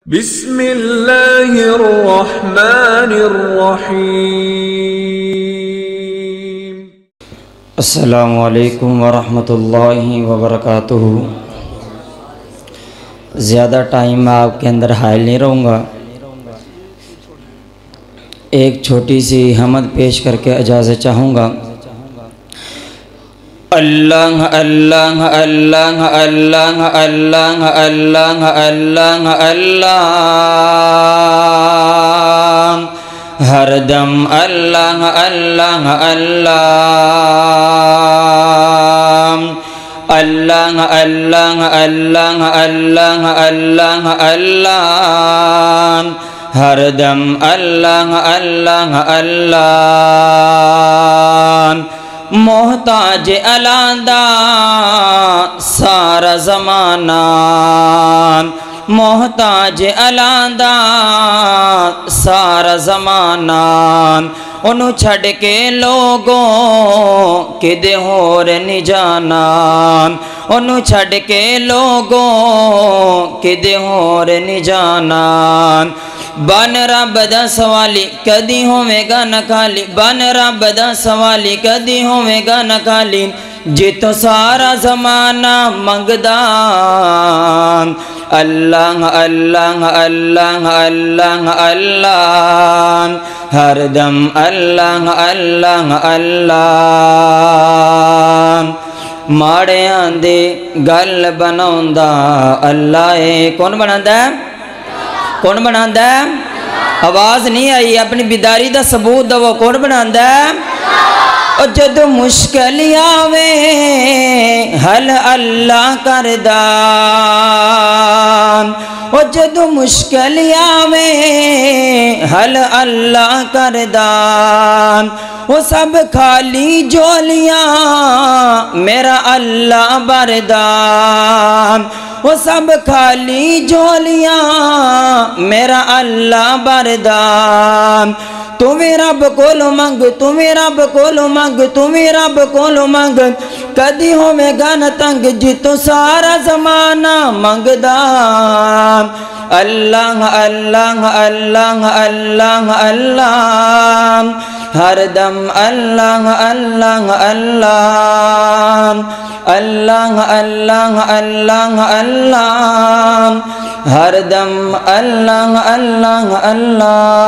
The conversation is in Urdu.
بسم اللہ الرحمن الرحیم۔ السلام علیکم ورحمۃ اللہ وبرکاتہ۔ زیادہ ٹائم میں آپ کے اندر حائل نہیں رہوں گا، ایک چھوٹی سی حمد پیش کر کے اجازت چاہوں گا۔ اللہ اللہ اللہ اللہ اللہ اللہ اللہ اللہ، ہر دم اللہ اللہ اللہ، اللہ اللہ اللہ اللہ اللہ اللہ، ہر دم اللہ اللہ اللہ، محتاج علادہ سارا زمانہ، محتاج علادہ سارا زمانہ، انہوں چھڑ کے لوگوں کدے ہور نہیں جانا، انہوں چھڑ کے لوگوں کدے ہور نہیں جانا، بن رب دا سوالی کدی ہوے گا نہ خالی، بن رب دا سوالی کدی ہوے گا نہ خالی، جتو سارا زمانہ منگدا، اللہ اللہ اللہ اللہ اللہ، ہر دم اللہ اللہ اللہ، ماڑیاں دے گل بناوندا اللہ ہے۔ کون بناوندا ہے؟ کون بناوندا ہے؟ آواز نہیں آئی، اپنی بیداری دا ثبوت دو، کون بناوندا ہے؟ اور جد مشکل آوے حل اللہ کردا، اور جد مشکل آوے حل اللہ کردا، وہ سب خالی جولیاں میرا اللہ بردان، وہ سب خالی جولیاں میرا اللہ بردان، تمہیں رب کولو منگ، تمہیں رب کولو منگ، تمہیں رب کولو منگ، کدی ہوے گا نہ تنگ، جتو سارا زمانہ منگدا، اللہ اللہ اللہ اللہ اللہ، ہر دم اللہ اللہ اللہ، اللہ اللہ اللہ اللہ، ہر دم اللہ اللہ اللہ۔